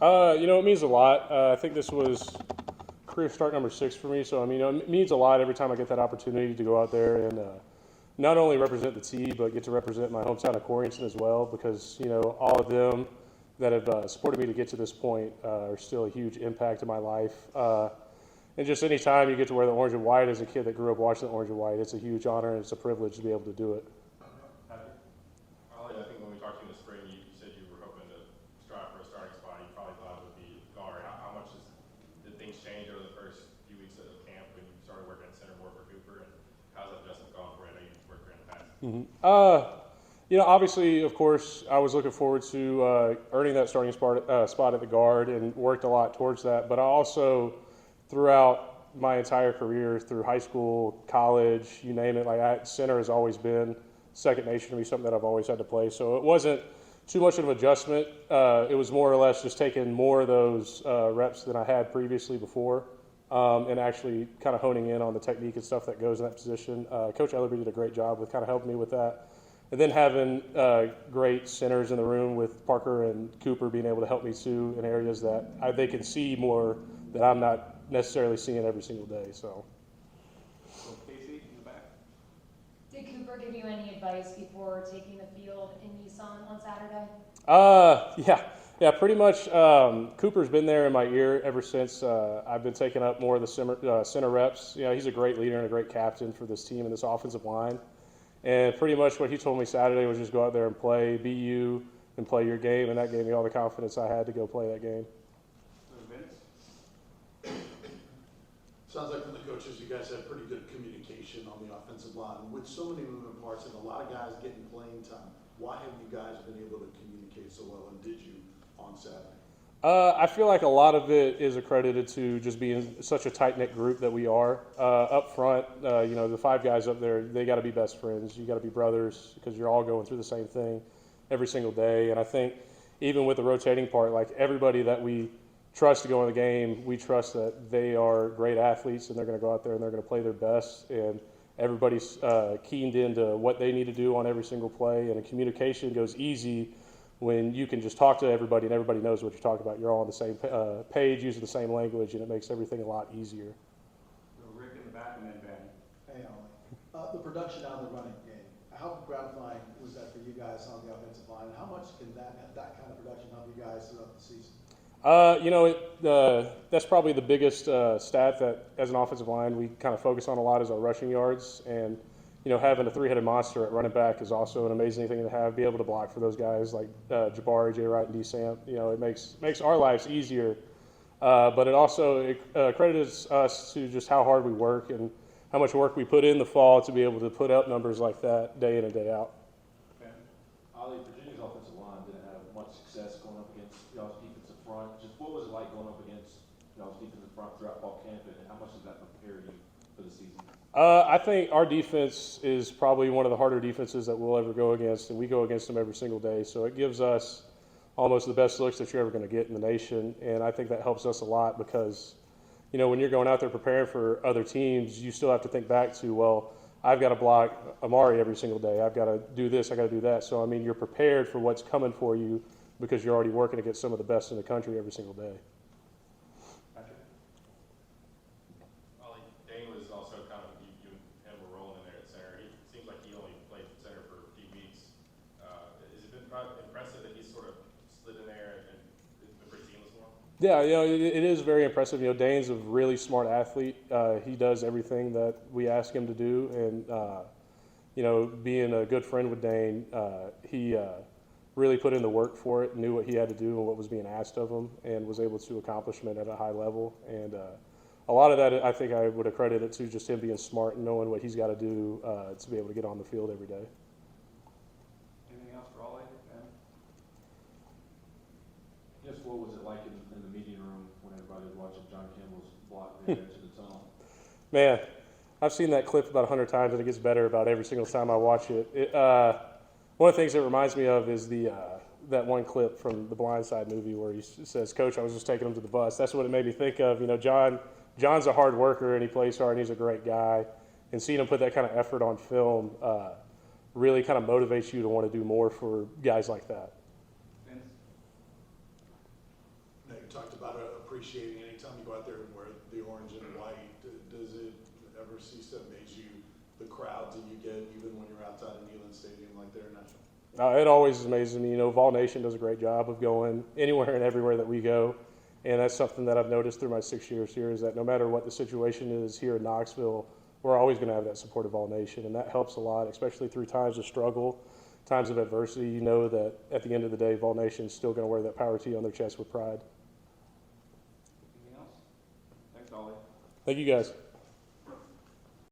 It means a lot. I think this was career start number 6 for me, so it means a lot every time I get that opportunity to go out there and not only represent the T, but get to represent my hometown of Corrington as well, because all of them that have supported me to get to this point are still a huge impact in my life. And just any time you get to wear the orange and white as a kid that grew up watching the orange and white, it's a huge honor and it's a privilege to be able to do it. Ollie, I think when we talked to you in the spring, you said you were hoping to strive for a starting spot. You probably thought it would be guard. How much did things change over the first few weeks of camp when you started working at center more for Cooper? And how's that adjustment gone for you? I know you've worked there in the past. Obviously, of course, I was looking forward to earning that starting spot at the guard and worked a lot towards that. But I also, throughout my entire career, through high school, college, you name it, center has always been second nature to me, something that I've always had to play. So it wasn't too much of an adjustment. It was more or less just taking more of those reps than I had previously before, and actually kind of honing in on the technique and stuff that goes in that position. Coach Ellerby did a great job with kind of helping me with that. And then having great centers in the room with Parker and Cooper being able to help me too in areas that they can see more that I'm not necessarily seeing every single day. So Casey in the back. Did Cooper give you any advice before taking the field in Nissan on Saturday? Yeah, pretty much. Cooper's been there in my ear ever since I've been taking up more of the center reps. He's a great leader and a great captain for this team and this offensive line. And pretty much what he told me Saturday was just go out there and play, be you, and play your game, and that gave me all the confidence I had to go play that game. Sounds like from the coaches, you guys had pretty good communication on the offensive line. With so many moving parts and a lot of guys getting playing time, why have you guys been able to communicate so well, and did you on Saturday? I feel like a lot of it is accredited to just being such a tight-knit group that we are. Up front, the 5 guys up there, they got to be best friends. You got to be brothers because you're all going through the same thing every single day. And I think even with the rotating part, like everybody that we trust to go in the game, we trust that they are great athletes and they're going to go out there and they're going to play their best. And everybody's keened into what they need to do on every single play. And the communication goes easy when you can just talk to everybody and everybody knows what you're talking about. You're all on the same page, using the same language, and it makes everything a lot easier. Rick in the back and then Ben. Hey, Ollie. The production out of the running game, how gratifying was that for you guys on the offensive line? And how much can that kind of production help you guys throughout the season? That's probably the biggest stat that, as an offensive line, we kind of focus on a lot is our rushing yards. And having a 3-headed monster at running back is also an amazing thing to have. Be able to block for those guys like Jabari, J. Wright, and D. Samp. It makes our lives easier, but it also credits us to just how hard we work and how much work we put in the fall to be able to put up numbers like that day in and day out. Ollie, Virginia's offensive line didn't have much success going up against y'all's defensive front. Just what was it like going up against y'all's defensive front throughout fall camp, and how much does that prepare you for the season? I think our defense is probably one of the harder defenses that we'll ever go against, and we go against them every single day. So it gives us almost the best looks that you're ever going to get in the nation, and I think that helps us a lot because, when you're going out there preparing for other teams, you still have to think back to, well, I've got to block Amari every single day. I've got to do this. I've got to do that. So, you're prepared for what's coming for you because you're already working against some of the best in the country every single day. Ollie, Dane was also kind of, you and him were rolling in there at center. It seems like he only played center for a few weeks. Has it been impressive that he's sort of slid in there and it's been pretty seamless for him? Yeah, it is very impressive. Dane's a really smart athlete. He does everything that we ask him to do, and being a good friend with Dane, he really put in the work for it, knew what he had to do and what was being asked of him, and was able to accomplish it at a high level. And a lot of that, I think, I would accredit it to just him being smart and knowing what he's got to do to be able to get on the field every day. Anything else for Ollie? Ben? Just what was it like in the meeting room when everybody was watching John Campbell's block there to the tunnel? Man, I've seen that clip about 100 times, and it gets better about every single time I watch it. One of the things it reminds me of is that one clip from the Blind Side movie where he says, "Coach, I was just taking him to the bus." That's what it made me think of. John's a hard worker, and he plays hard, and he's a great guy. And seeing him put that kind of effort on film really kind of motivates you to want to do more for guys like that. Vince? Hey, appreciating anytime you go out there and wear the orange and white. Does it ever cease to amaze you, the crowds that you get even when you're outside of Neyland Stadium like there in Nashville? It always amazes me. You know, Vol Nation does a great job of going anywhere and everywhere that we go. And that's something that I've noticed through my 6 years here is that no matter what the situation is here in Knoxville, we're always going to have that support of Vol Nation. And that helps a lot, especially through times of struggle, times of adversity. You know that at the end of the day, Vol Nation is still going to wear that power tee on their chest with pride. Anything else? Thanks, Ollie. Thank you guys.